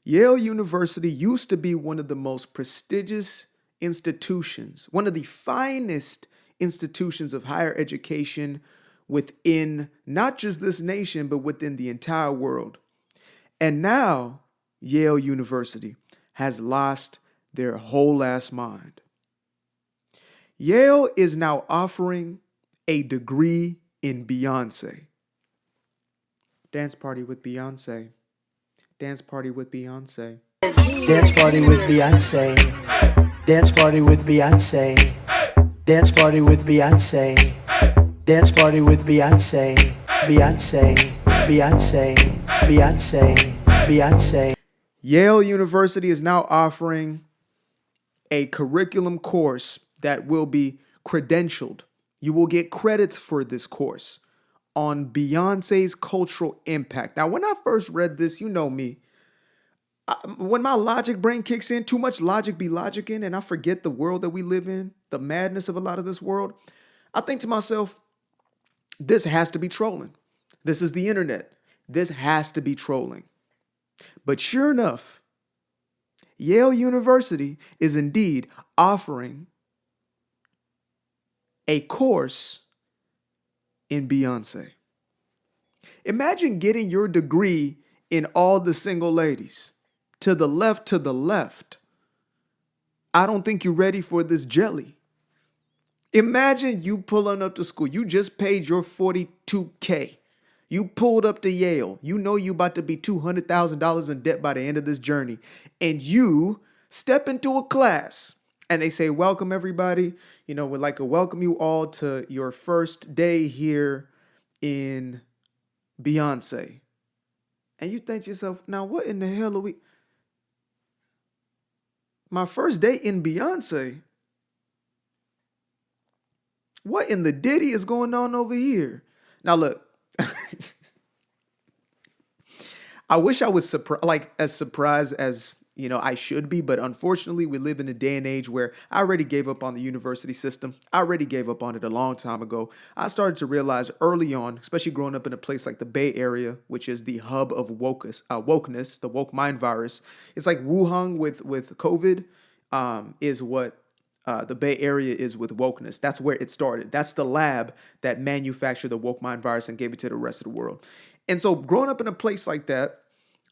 Yale University used to be one of the most prestigious institutions, one of the finest institutions of higher education within not just this nation, but within the entire world. And now, Yale University has lost their whole ass mind. Yale is now offering a degree in Beyonce. Dance party with Beyonce. Dance party with Beyonce. Dance party with Beyonce. Dance party with Beyonce. Dance party with Beyonce. Dance party with Beyonce. Beyonce. Beyonce. Beyonce. Beyonce. Yale University is now offering a curriculum course that will be credentialed. You will get credits for this course on Beyonce's cultural impact. Now, when I first read this, you know me, when my logic brain kicks in, too much logic be logicking, and I forget the world that we live in, the madness of a lot of this world, I think to myself, this has to be trolling. This is the internet. This has to be trolling. But sure enough, Yale University is indeed offering a course in Beyonce. Imagine getting your degree in all the single ladies. To the left, to the left. I don't think you're ready for this jelly. Imagine you pulling up to school. You just paid your $42K. You pulled up to Yale. You know you about to be $200,000 in debt by the end of this journey. And you step into a class and they say, welcome everybody. You know, we'd like to welcome you all to your first day here in Beyonce. And you think to yourself, now what in the hell are we? My first day in Beyonce? What in the ditty is going on over here? Now look, I wish I was as surprised as I should be, but unfortunately, we live in a day and age where I already gave up on the university system. I already gave up on it a long time ago. I started to realize early on, especially growing up in a place like the Bay Area, which is the hub of wokeness, the woke mind virus. It's like Wuhan with COVID is what the Bay Area is with wokeness. That's where it started. That's the lab that manufactured the woke mind virus and gave it to the rest of the world. And so growing up in a place like that,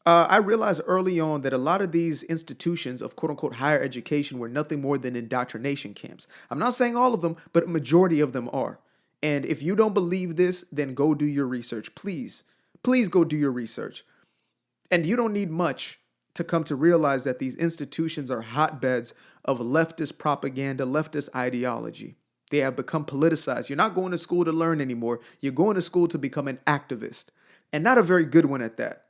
I realized early on that a lot of these institutions of quote unquote higher education were nothing more than indoctrination camps. I'm not saying all of them, but a majority of them are. And if you don't believe this, then go do your research. Please, please go do your research. And you don't need much to come to realize that these institutions are hotbeds of leftist propaganda, leftist ideology. They have become politicized. You're not going to school to learn anymore. You're going to school to become an activist, and not a very good one at that.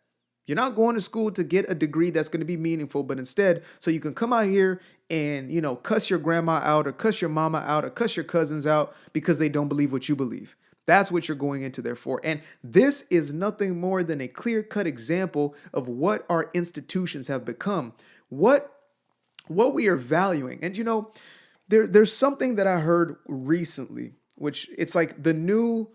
You're not going to school to get a degree that's going to be meaningful, but instead, so you can come out here and, cuss your grandma out or cuss your mama out or cuss your cousins out because they don't believe what you believe. That's what you're going into there for. And this is nothing more than a clear-cut example of what our institutions have become, what we are valuing. And, there's something that I heard recently, which it's like the new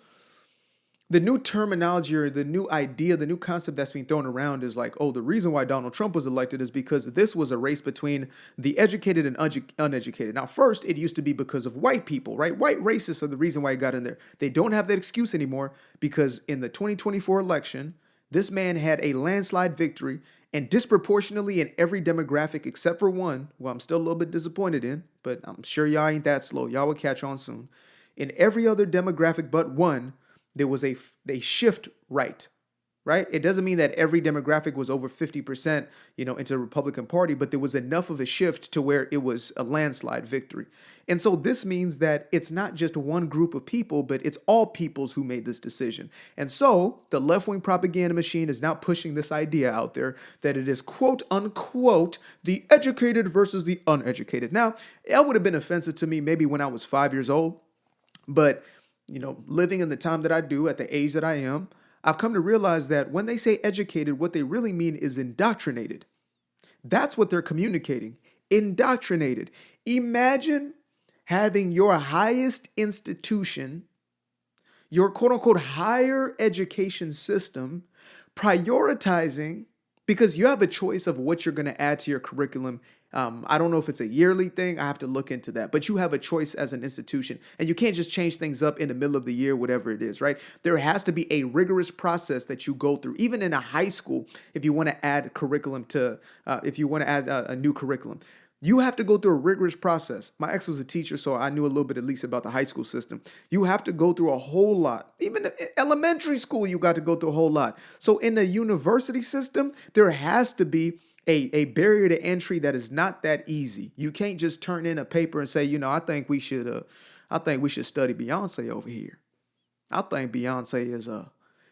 terminology or the new idea, the new concept that's being thrown around is like, oh, the reason why Donald Trump was elected is because this was a race between the educated and uneducated. Now, first, it used to be because of white people, right? White racists are the reason why he got in there. They don't have that excuse anymore because in the 2024 election, this man had a landslide victory and disproportionately in every demographic except for one, who I'm still a little bit disappointed in, but I'm sure y'all ain't that slow. Y'all will catch on soon. In every other demographic but one, there was a shift right? It doesn't mean that every demographic was over 50%, into the Republican Party, but there was enough of a shift to where it was a landslide victory. And so this means that it's not just one group of people, but it's all peoples who made this decision. And so the left-wing propaganda machine is now pushing this idea out there that it is quote unquote the educated versus the uneducated. Now, that would have been offensive to me maybe when I was 5 years old, but living in the time that I do at the age that I am, I've come to realize that when they say educated, what they really mean is indoctrinated. That's what they're communicating. Indoctrinated. Imagine having your highest institution, your quote unquote higher education system, prioritizing because you have a choice of what you're going to add to your curriculum. I don't know if it's a yearly thing. I have to look into that. But you have a choice as an institution, and you can't just change things up in the middle of the year, whatever it is, right? There has to be a rigorous process that you go through, even in a high school, if you want to add curriculum to, if you want to add a new curriculum. You have to go through a rigorous process. My ex was a teacher, so I knew a little bit at least about the high school system. You have to go through a whole lot. Even in elementary school, you got to go through a whole lot. So in the university system, there has to be a barrier to entry that is not that easy. You can't just turn in a paper and say, I think we should study Beyonce over here. I think Beyonce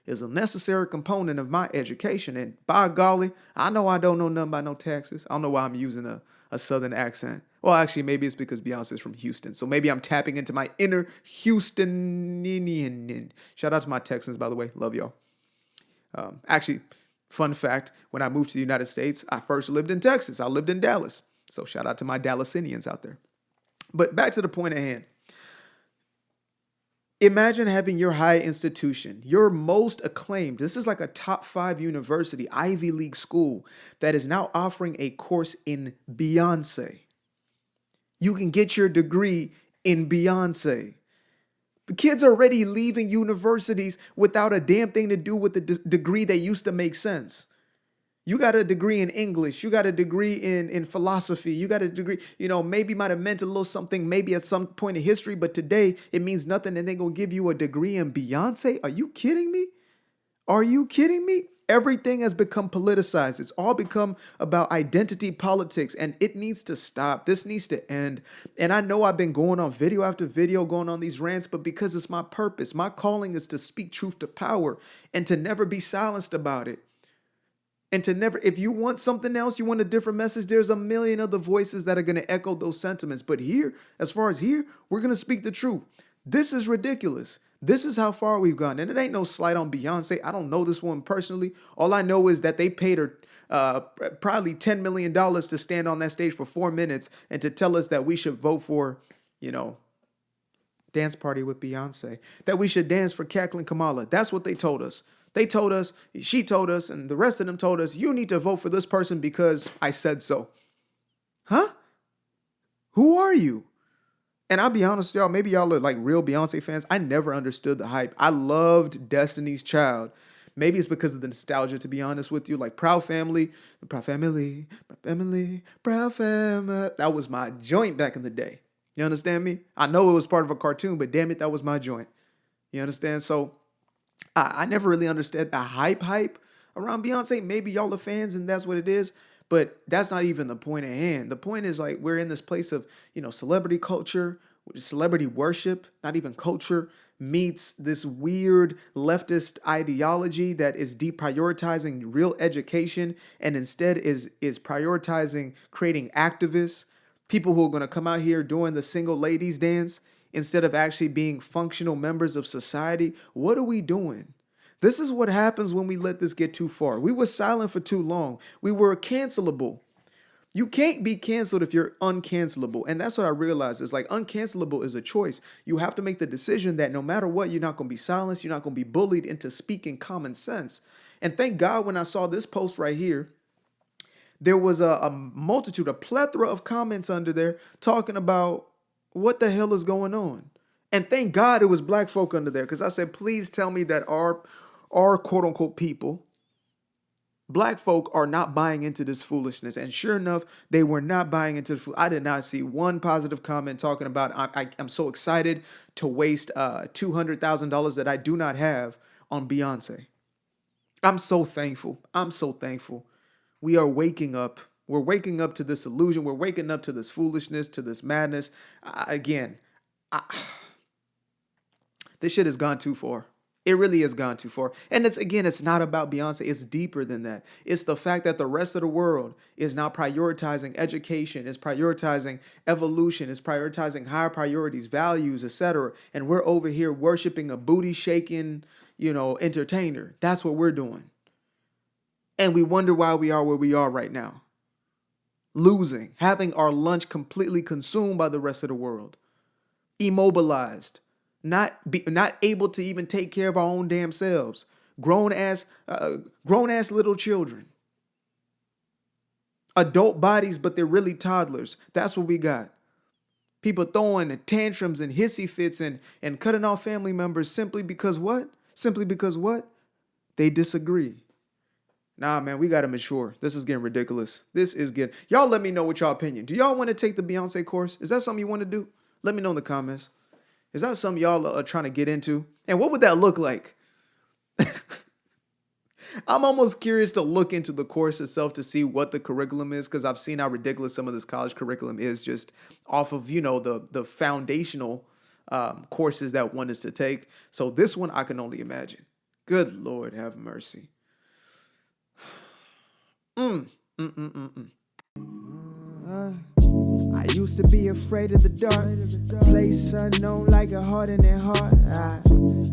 is a necessary component of my education. And by golly, I know I don't know nothing about no taxes. I don't know why I'm using a southern accent. Well, actually, maybe it's because Beyonce is from Houston. So maybe I'm tapping into my inner Houstonian. Shout out to my Texans, by the way. Love y'all. Actually, fun fact, when I moved to the United States, I first lived in Texas. I lived in Dallas. So shout out to my Dallasinians out there. But back to the point at hand. Imagine having your high institution, your most acclaimed, this is like a top 5 university, Ivy League school, that is now offering a course in Beyonce. You can get your degree in Beyonce. The kids are already leaving universities without a damn thing to do with the degree that used to make sense. You got a degree in English. You got a degree in philosophy. You got a degree, maybe might have meant a little something maybe at some point in history, but today it means nothing and they're going to give you a degree in Beyonce? Are you kidding me? Are you kidding me? Everything has become politicized. It's all become about identity politics, and it needs to stop. This needs to end. And I know I've been going on video after video, going on these rants, but because it's my purpose, my calling is to speak truth to power and to never be silenced about it. And to never, if you want something else, you want a different message, there's a million other voices that are going to echo those sentiments. But here, as far as here, we're going to speak the truth. This is ridiculous. This is how far we've gone. And it ain't no slight on Beyonce. I don't know this woman personally. All I know is that they paid her probably $10 million to stand on that stage for 4 minutes and to tell us that we should vote for, dance party with Beyonce, that we should dance for Cackling Kamala. That's what they told us. They told us, she told us, and the rest of them told us, you need to vote for this person because I said so. Huh? Who are you? And I'll be honest with y'all, maybe y'all are like real Beyonce fans. I never understood the hype. I loved Destiny's Child. Maybe it's because of the nostalgia, to be honest with you. Like Proud Family, Proud Family, Proud Family, Proud Family. That was my joint back in the day. You understand me? I know it was part of a cartoon, but damn it, that was my joint. You understand? So I never really understood the hype around Beyonce. Maybe y'all are fans and that's what it is, but that's not even the point at hand. The point is like we're in this place of, celebrity culture, celebrity worship, not even culture, meets this weird leftist ideology that is deprioritizing real education and instead is prioritizing creating activists, people who are going to come out here doing the single ladies dance instead of actually being functional members of society. What are we doing? This is what happens when we let this get too far. We were silent for too long. We were cancelable. You can't be canceled if you're uncancelable. And that's what I realized is like uncancelable is a choice. You have to make the decision that no matter what, you're not going to be silenced. You're not going to be bullied into speaking common sense. And thank God when I saw this post right here, there was a multitude, a plethora of comments under there talking about what the hell is going on. And thank God it was black folk under there because I said, please tell me that our quote unquote people, black folk, are not buying into this foolishness. And sure enough, they were not buying into the I did not see one positive comment talking about I'm so excited to waste $200,000 that I do not have on Beyonce. I'm so thankful. I'm so thankful. We are waking up. We're waking up to this illusion. We're waking up to this foolishness, to this madness. This shit has gone too far. It really has gone too far. And it's not about Beyonce. It's deeper than that. It's the fact that the rest of the world is now prioritizing education, is prioritizing evolution, is prioritizing higher priorities, values, etc. And we're over here worshiping a booty shaking, entertainer. That's what we're doing. And we wonder why we are where we are right now. Losing, having our lunch completely consumed by the rest of the world, immobilized, not able to even take care of our own damn selves, grown ass little children. Adult bodies, but they're really toddlers. That's what we got. People throwing tantrums and hissy fits and cutting off family members simply because what? Simply because what? They disagree. Nah, man, we got to mature. This is getting ridiculous. Y'all let me know what y'all opinion. Do y'all want to take the Beyonce course? Is that something you want to do? Let me know in the comments. Is that something y'all are trying to get into? And what would that look like? I'm almost curious to look into the course itself to see what the curriculum is, because I've seen how ridiculous some of this college curriculum is just off of, the foundational courses that one is to take. So this one I can only imagine. Good Lord, have mercy. I used to be afraid of the dark, place unknown like a heart in their heart.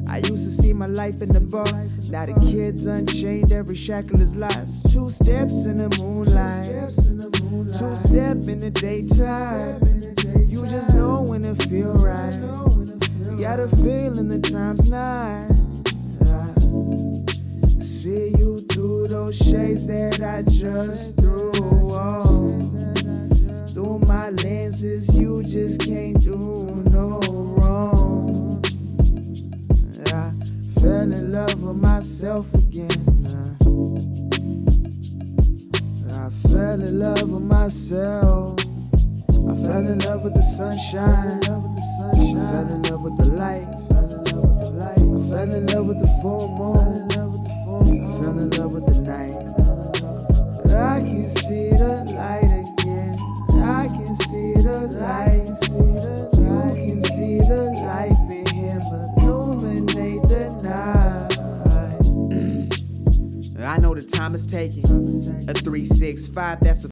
I used to see my life in the bar. Now the kids unchained, every shackle is lost. 2 steps in the moonlight, 2 step in the daytime. You just know when it feel right. You got a feeling the time's not. See you through those shades that I just threw on. Through my lenses, you just can't do no wrong. I fell in love with myself again. I fell in love with myself. I fell in love with the sunshine. I fell in love with the light. I fell in love with the full moon. I fell in love with the night. I can see the light again. I can see the light. You can see the life in him illuminate the night. I know the time is taking. A 365, that's a